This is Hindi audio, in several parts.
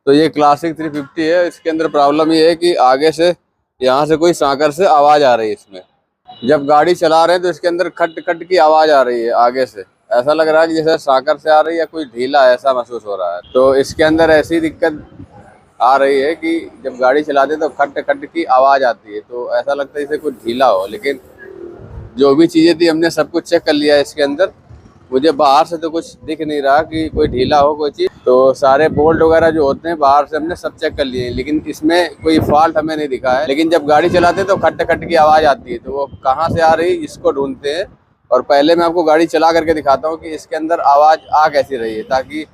तो ये क्लासिक 350 है। इसके अंदर प्रॉब्लम ये है कि आगे से यहाँ से कोई सांकर से आवाज आ रही है इसमें। जब गाड़ी चला रहे हैं तो इसके अंदर खट खट की आवाज आ रही है आगे से। ऐसा लग रहा है कि जैसे सांकर से आ रही है या कोई ढीला है, ऐसा महसूस हो रहा है। तो इसके अंदर ऐसी दिक्कत आ रही है कि जब गाड़ी चलाते हैं तो खट खट की आवाज आती है, तो ऐसा लगता है जैसे कुछ ढीला हो। लेकिन जो भी चीजें थी हमने सब कुछ चेक कर लिया है इसके अंदर। मुझे बाहर से तो कुछ दिख नहीं रहा कि कोई ढीला हो कोई चीज। तो सारे बोल्ट वगैरह जो होते हैं बाहर से हमने सब चेक कर लिए हैं, लेकिन इसमें कोई फॉल्ट हमें नहीं दिखा है। लेकिन जब गाड़ी चलाते हैं तो खट खट की आवाज आती है, तो वो कहाँ से आ रही है इसको ढूंढते हैं। और पहले मैं आपको गाड़ी चला करके दिखाता हूँ कि इसके अंदर आवाज आ कैसी रही है, ताकि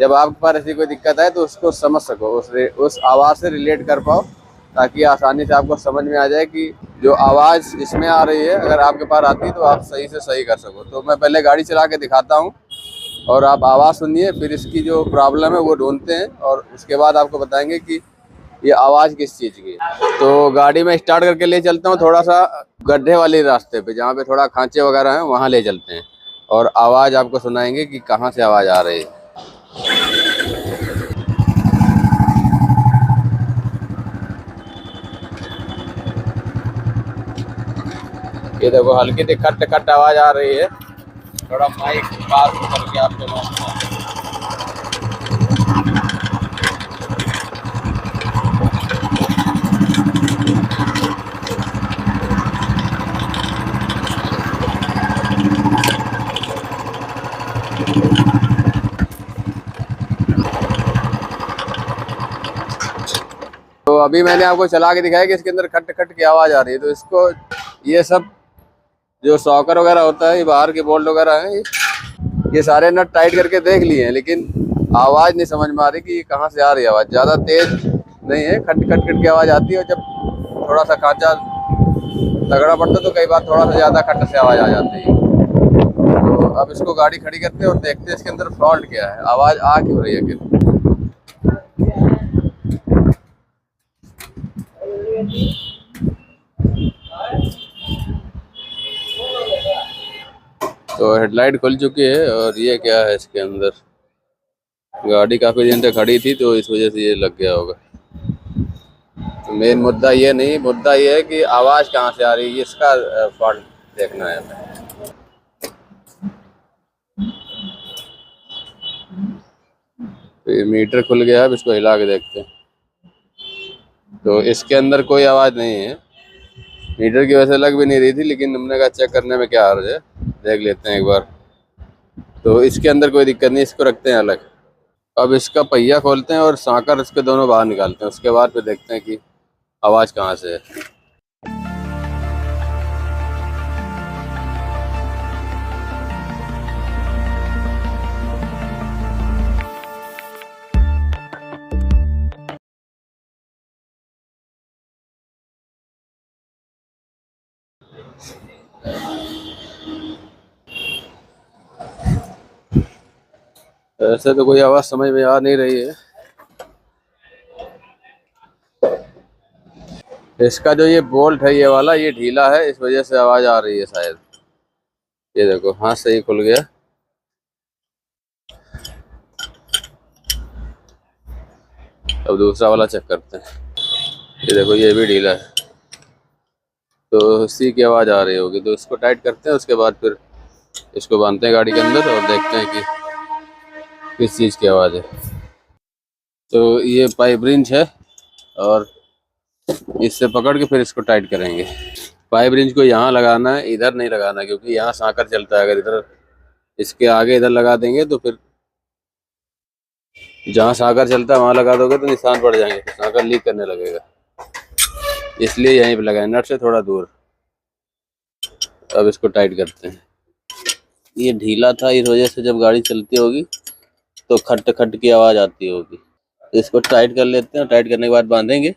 जब आपके पास ऐसी कोई दिक्कत आए तो उसको समझ सको, उस आवाज से रिलेट कर पाओ, ताकि आसानी से आपको समझ में आ जाए कि जो आवाज़ इसमें आ रही है अगर आपके पास आती है तो आप सही से सही कर सको। तो मैं पहले गाड़ी चला के दिखाता हूँ और आप आवाज़ सुनिए, फिर इसकी जो प्रॉब्लम है वो ढूंढते हैं और उसके बाद आपको बताएंगे कि ये आवाज़ किस चीज़ की है। तो गाड़ी में स्टार्ट करके ले चलता हूँ थोड़ा सा गड्ढे वाले रास्ते पे, जहाँ पे थोड़ा खांचे वगैरह हैं, वहाँ ले चलते हैं और आवाज़ आपको सुनाएंगे कि कहाँ से आवाज़ आ रही है। ये देखो हल्की सी खट खट आवाज़ आ रही है। थोड़ा माइक पास करके आपके पास। तो अभी मैंने आपको चला के दिखाया कि इसके अंदर खट खट की आवाज़ आ रही है। तो इसको ये सब जो सॉकर वगैरह होता है, ये बाहर के बोल्ट वगैरह हैं, ये सारे नट टाइट करके देख लिए हैं, लेकिन आवाज़ नहीं समझ में आ रही कि ये कहाँ से आ रही है। आवाज़ ज़्यादा तेज नहीं है, खट खट खट की आवाज़ आती है। और जब थोड़ा सा खांचा तगड़ा पड़ता है तो कई बार थोड़ा सा ज़्यादा खट से आवाज़ आ जाती है। तो अब इसको गाड़ी खड़ी करते हैं और देखते हैं इसके अंदर फॉल्ट क्या है, आवाज़ आ क्यों रही है आखिर। तो हेडलाइट खुल चुकी है और ये क्या है इसके अंदर, गाड़ी काफ़ी दिन से खड़ी थी तो इस वजह से ये लग गया होगा। तो मेन मुद्दा ये नहीं, मुद्दा ये है कि आवाज़ कहाँ से आ रही है, इसका फॉल्ट देखना है हमें। तो ये मीटर खुल गया है, अब इसको हिला के देखते हैं। तो इसके अंदर कोई आवाज़ नहीं है, मीटर की वजह से लग भी नहीं रही थी, लेकिन हमने कहा चेक करने में क्या हर्ज है, देख लेते हैं एक बार। तो इसके अंदर कोई दिक्कत नहीं, इसको रखते हैं अलग। अब इसका पहिया खोलते हैं और सांकर इसके दोनों बाहर निकालते हैं, उसके बाद फिर देखते हैं कि आवाज़ कहाँ से है। ऐसे तो कोई आवाज़ समझ में आ नहीं रही है। इसका जो ये बोल्ट है ये वाला, ये ढीला है, इस वजह से आवाज़ आ रही है शायद। ये देखो हाथ से ही खुल गया। अब दूसरा वाला चेक करते हैं। ये देखो ये भी ढीला है, तो इसी की आवाज़ आ रही होगी। तो इसको टाइट करते हैं, उसके बाद फिर इसको बांधते हैं गाड़ी के अंदर और देखते हैं कि किस चीज़ की आवाज़ है। तो ये पाइप रिंच है और इससे पकड़ के फिर इसको टाइट करेंगे। पाइप रिंच को यहाँ लगाना है, इधर नहीं लगाना, क्योंकि यहाँ सांकर चलता है। अगर इधर इसके आगे इधर लगा देंगे तो फिर जहाँ सांकर चलता है वहाँ लगा दोगे तो निशान पड़ जाएंगे, फिर सांकर लीक करने लगेगा। इसलिए यहीं पे लगाए, नट से थोड़ा दूर। अब इसको टाइट करते हैं। ये ढीला था, इस वजह से जब गाड़ी चलती होगी तो खट खट की आवाज़ आती होगी। इसको टाइट कर लेते हैं, टाइट करने के बाद बांधेंगे।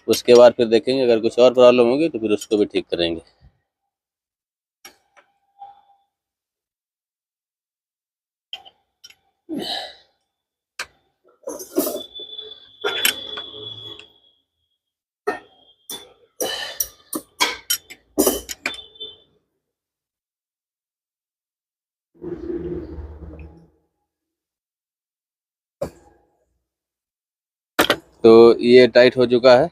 उसके बाद फिर देखेंगे, अगर कुछ और प्रॉब्लम होगी तो फिर उसको भी ठीक करेंगे। तो ये टाइट हो चुका है,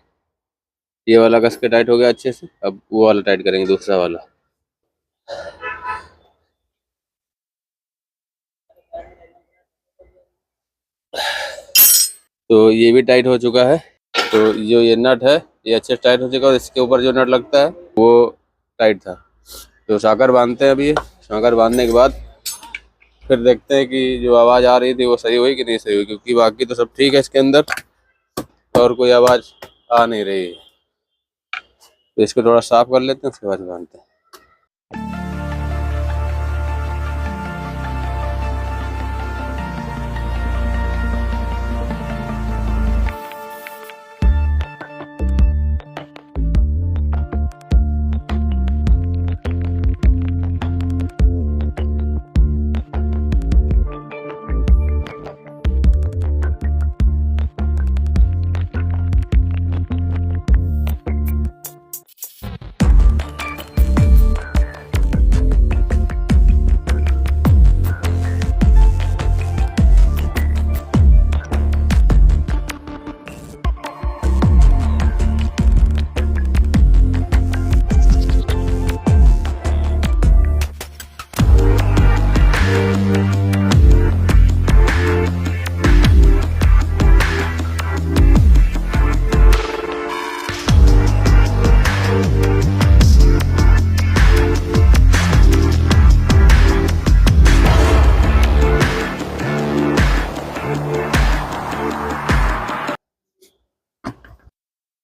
ये वाला कस के टाइट हो गया अच्छे से। अब वो वाला टाइट करेंगे, दूसरा वाला। तो ये भी टाइट हो चुका है। तो जो ये नट है ये अच्छे से टाइट हो चुका है, और इसके ऊपर जो नट लगता है वो टाइट था। तो शाकर बांधते हैं अभी। शाकर बांधने के बाद फिर देखते हैं कि जो आवाज़ आ रही थी वो सही हुई कि नहीं सही हुई, क्योंकि बाकी तो सब ठीक है इसके अंदर, और कोई आवाज़ आ नहीं रही है। तो इसको थोड़ा साफ कर लेते हैं, उसके बाद बांधते हैं।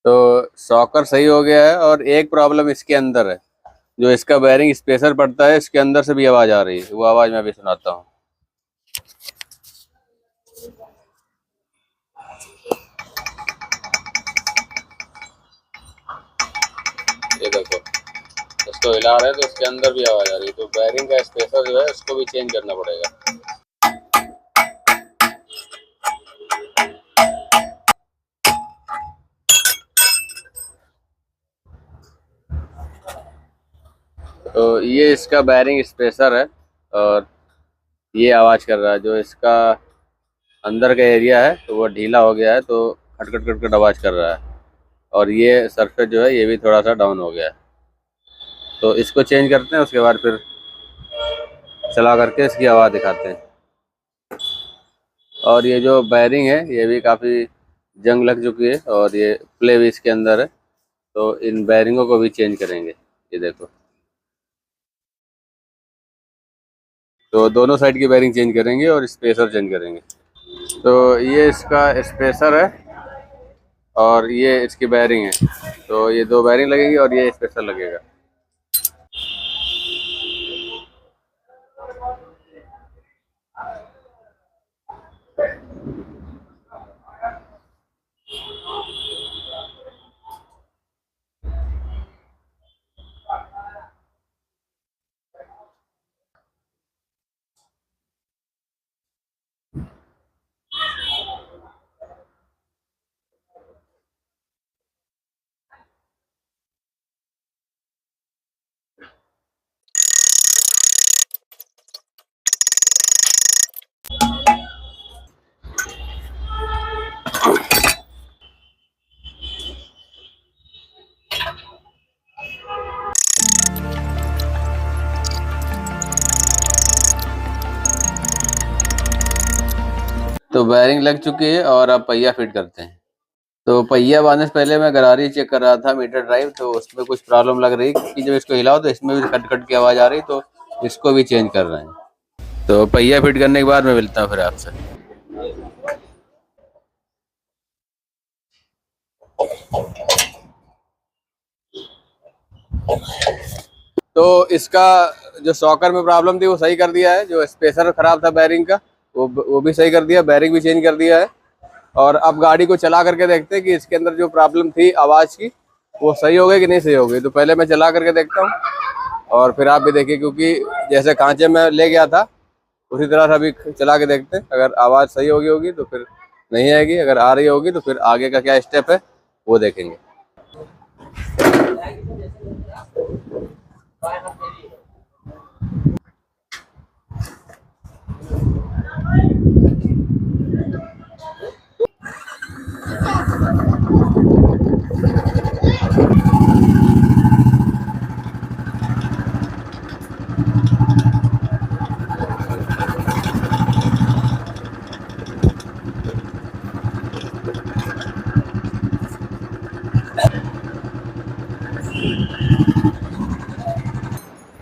तो शॉकर सही हो गया है, और एक प्रॉब्लम इसके अंदर है। जो इसका बेयरिंग स्पेसर पड़ता है, इसके अंदर से भी आवाज़ आ रही है। वो आवाज़ मैं भी सुनाता हूँ। ये देखो, इसको हिला रहे हैं तो इसके अंदर भी आवाज़ आ रही है। तो बेयरिंग का स्पेसर जो है उसको भी चेंज करना पड़ेगा। तो ये इसका बेयरिंग स्पेसर है, और ये आवाज़ कर रहा है। जो इसका अंदर का एरिया है तो वो ढीला हो गया है, तो खटखट खटखट आवाज़ कर रहा है। और ये सरफेस जो है ये भी थोड़ा सा डाउन हो गया है। तो इसको चेंज करते हैं, उसके बाद फिर चला करके इसकी आवाज़ दिखाते हैं। और ये जो बेयरिंग है ये भी काफ़ी जंग लग चुकी है, और ये प्ले भी इसके अंदर है। तो इन बेयरिंगों को भी चेंज करेंगे। ये देखो, तो दोनों साइड की बेयरिंग चेंज करेंगे और स्पेसर चेंज करेंगे। तो ये इसका स्पेसर है, और ये इसकी बेयरिंग है। तो ये दो बेयरिंग लगेगी और ये स्पेसर लगेगा। तो बेयरिंग लग चुकी है, और अब पहिया फिट करते हैं। तो पहिया बांधने से पहले मैं गरारी चेक कर रहा था, मीटर ड्राइव। तो उसमें कुछ प्रॉब्लम लग रही कि जब इसको हिलाओ तो इसमें भी कट कट की आवाज़ आ रही। तो इसको भी चेंज कर रहे हैं। तो पहिया फिट करने के बाद मैं मिलता हूँ फिर आपसे। तो इसका जो शॉकर में प्रॉब्लम थी वो सही कर दिया है। जो स्पेसर खराब था बेयरिंग का, वो भी सही कर दिया, बेयरिंग भी चेंज कर दिया है। और अब गाड़ी को चला करके देखते हैं कि इसके अंदर जो प्रॉब्लम थी आवाज़ की वो सही हो गई कि नहीं सही हो गई। तो पहले मैं चला करके देखता हूँ, और फिर आप भी देखिए, क्योंकि जैसे कांचे में ले गया था उसी तरह से अभी चला के देखते हैं। अगर आवाज़ सही होगी होगी तो फिर नहीं आएगी, अगर आ रही होगी तो फिर आगे का क्या स्टेप है वो देखेंगे।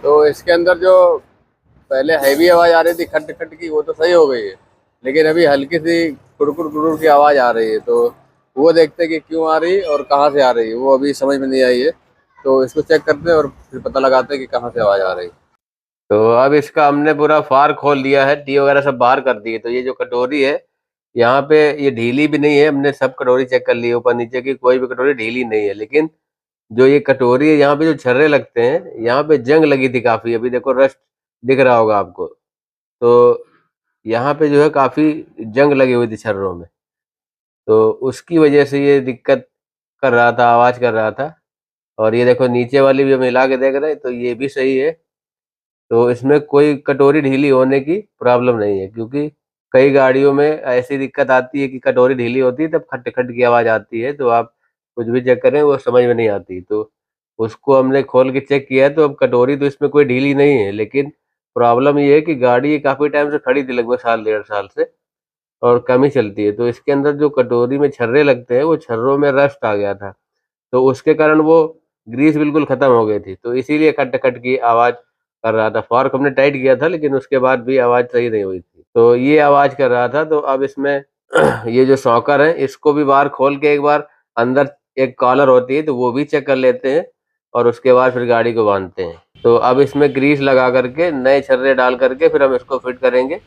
तो इसके अंदर जो पहले हैवी आवाज़ आ रही थी खट खट की, वो तो सही हो गई है, लेकिन अभी हल्की सी कुड़कुड़ कुड़कुड़ की आवाज़ आ रही है। तो वो देखते हैं कि क्यों आ रही है और कहाँ से आ रही है, वो अभी समझ में नहीं आई है। तो इसको चेक करते हैं और फिर पता लगाते हैं कि कहाँ से आवाज़ आ रही है। तो अब इसका हमने पूरा फार खोल दिया है, टी वगैरह सब बाहर कर दिए। तो ये जो कटोरी है यहाँ पे, ये ढीली भी नहीं है, हमने सब कटोरी चेक कर ली है ऊपर नीचे की, कोई भी कटोरी ढीली नहीं है। लेकिन जो ये कटोरी है यहाँ पे जो छर्रे लगते हैं, यहाँ पे जंग लगी थी काफी, अभी देखो रस्ट दिख रहा होगा आपको। तो यहाँ पे जो है काफी जंग लगी हुई थी छर्रों में, तो उसकी वजह से ये दिक्कत कर रहा था, आवाज कर रहा था। और ये देखो नीचे वाली भी हम हिला के देख रहे हैं, तो ये भी सही है। तो इसमें कोई कटोरी ढीली होने की प्रॉब्लम नहीं है, क्योंकि कई गाड़ियों में ऐसी दिक्कत आती है कि कटोरी ढीली होती है तब खट खट की आवाज़ आती है, तो आप कुछ भी चेक करें वो समझ में नहीं आती। तो उसको हमने खोल के चेक किया है, तो अब कटोरी तो इसमें कोई ढीली नहीं है, लेकिन प्रॉब्लम ये है कि गाड़ी काफ़ी टाइम से खड़ी थी, लगभग साल 1.5 साल से, और कम ही चलती है। तो इसके अंदर जो कटोरी में छर्रे लगते हैं, वो छर्रों में रस्ट आ गया था, तो उसके कारण वो ग्रीस बिल्कुल खत्म हो गई थी, तो इसीलिए खट खट की आवाज कर रहा था। फॉर्क हमने टाइट किया था, लेकिन उसके बाद भी आवाज सही नहीं हुई थी, तो ये आवाज कर रहा था। तो अब इसमें ये जो शॉकर है, इसको भी बाहर खोल के एक बार अंदर एक कॉलर होती है, तो वो भी चेक कर लेते हैं, और उसके बाद फिर गाड़ी को बांधते हैं। तो अब इसमें ग्रीस लगा करके नए छर्रे डाल करके फिर हम इसको फिट करेंगे,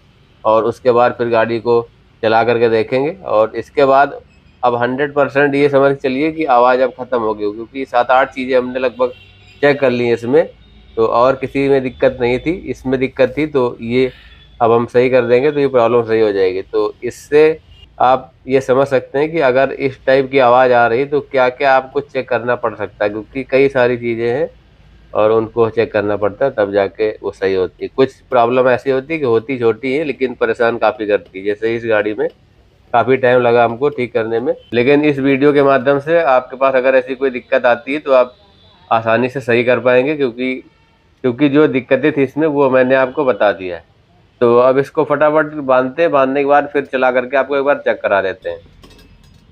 और उसके बाद फिर गाड़ी को चला करके देखेंगे। और इसके बाद अब 100% ये समझ के चलिए कि आवाज़ अब ख़त्म हो गई, क्योंकि 7-8 चीज़ें हमने लगभग चेक कर ली हैं इसमें, तो और किसी में दिक्कत नहीं थी, इसमें दिक्कत थी। तो ये अब हम सही कर देंगे, तो ये प्रॉब्लम सही हो जाएगी। तो इससे आप ये समझ सकते हैं कि अगर इस टाइप की आवाज़ आ रही है तो क्या-क्या आपको चेक करना पड़ सकता है, क्योंकि कई सारी चीज़ें हैं और उनको चेक करना पड़ता है, तब जाके वो सही होती है। कुछ प्रॉब्लम ऐसी होती है कि होती छोटी है, लेकिन परेशान काफ़ी करती है। जैसे इस गाड़ी में काफ़ी टाइम लगा हमको ठीक करने में, लेकिन इस वीडियो के माध्यम से आपके पास अगर ऐसी कोई दिक्कत आती है तो आप आसानी से सही कर पाएंगे, क्योंकि क्योंकि जो दिक्कतें थी इसमें वो मैंने आपको बता दिया है। तो अब इसको फटाफट बांधते हैं, बांधने के बाद फिर चला करके आपको एक बार चेक करा देते हैं।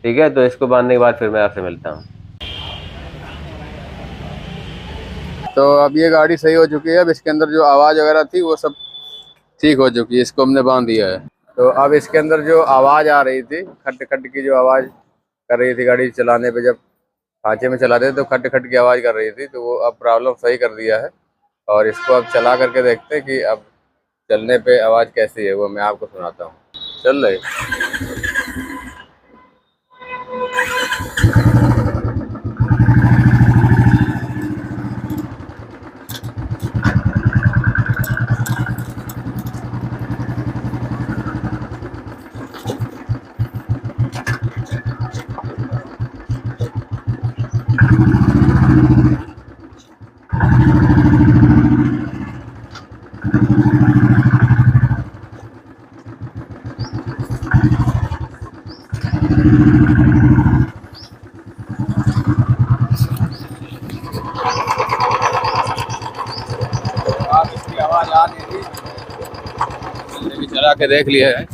ठीक है, तो इसको बांधने के बाद फिर मैं आपसे मिलता हूँ। तो अब ये गाड़ी सही हो चुकी है, अब इसके अंदर जो आवाज़ वगैरह थी वो सब ठीक हो चुकी है, इसको हमने बांध दिया है। तो अब इसके अंदर जो आवाज़ आ रही थी, खट खट की जो आवाज़ कर रही थी गाड़ी चलाने पे, जब खांचे में चला रहे थे तो खट खट की आवाज़ कर रही थी, तो वो अब प्रॉब्लम सही कर दिया है। और इसको अब चला करके देखते हैं कि अब चलने पे आवाज़ कैसी है, वो मैं आपको सुनाता हूँ। चल रही। आप इसकी आवाज़ आ नहीं रही, मैंने भी चला के देख लिया है।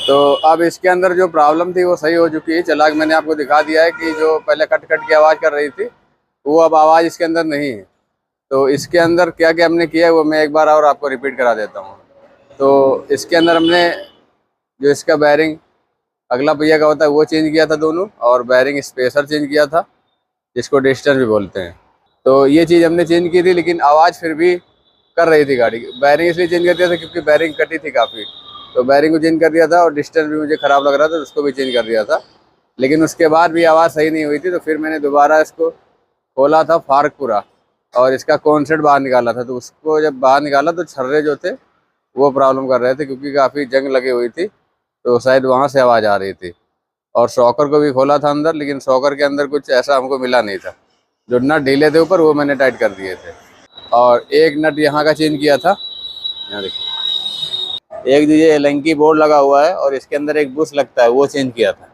तो अब इसके अंदर जो प्रॉब्लम थी वो सही हो चुकी है। चला के मैंने आपको दिखा दिया है कि जो पहले कट कट की आवाज़ कर रही थी, वो अब आवाज़ इसके अंदर नहीं है। तो इसके अंदर क्या क्या हमने किया है वो मैं एक बार और आपको रिपीट करा देता हूँ। तो इसके अंदर हमने जो इसका बैरिंग अगला पहिया का होता है वो चेंज किया था दोनों, और बैरिंग स्पेसर चेंज किया था, जिसको डिस्टेंस भी बोलते हैं। तो ये चीज़ हमने चेंज की थी, लेकिन आवाज़ फिर भी कर रही थी गाड़ी की। बैरिंग इसलिए चेंज कर दिया था क्योंकि बैरिंग कटी थी काफ़ी, तो बैरिंग को चेंज कर दिया था, और डिस्टेंस भी मुझे ख़राब लग रहा था तो उसको भी चेंज कर दिया था। लेकिन उसके बाद भी आवाज़ सही नहीं हुई थी, तो फिर मैंने दोबारा इसको खोला था फार्क पूरा, और इसका कॉन्सेट बाहर निकाला था। तो उसको जब बाहर निकाला तो छर्रे जो थे वो प्रॉब्लम कर रहे थे, क्योंकि काफ़ी जंग लगी हुई थी, तो शायद वहाँ से आवाज़ आ रही थी। और शॉकर को भी खोला था अंदर, लेकिन शॉकर के अंदर कुछ ऐसा हमको मिला नहीं था। जो नट ढीले थे ऊपर वो मैंने टाइट कर दिए थे, और एक नट यहाँ का चेंज किया था। यहाँ देखिए, एक दीजिए एलंकी बोर्ड लगा हुआ है, और इसके अंदर एक बुश लगता है वो चेंज किया था।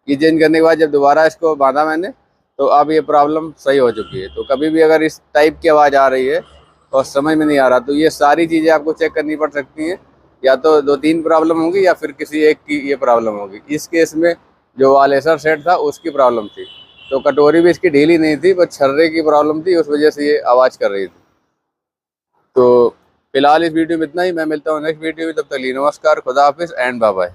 ये चेंज करने के बाद जब दोबारा इसको बांधा मैंने, तो अब ये प्रॉब्लम सही हो चुकी है। तो कभी भी अगर इस टाइप की आवाज़ आ रही है और समझ में नहीं आ रहा, तो ये सारी चीज़ें आपको चेक करनी पड़ सकती हैं। या तो 2-3 प्रॉब्लम होंगी या फिर किसी एक की ये प्रॉब्लम होगी। इस केस में जो वालेसर सेट था उसकी प्रॉब्लम थी, तो कटोरी भी इसकी ढीली नहीं थी, बस छर्रे की प्रॉब्लम थी, उस वजह से ये आवाज़ कर रही थी। तो फिलहाल इस वीडियो में इतना ही। मैं मिलता हूँ नेक्स्ट वीडियो में, तब तक के लिए नमस्कार, खुदा हाफिज़ एंड बाय बाय।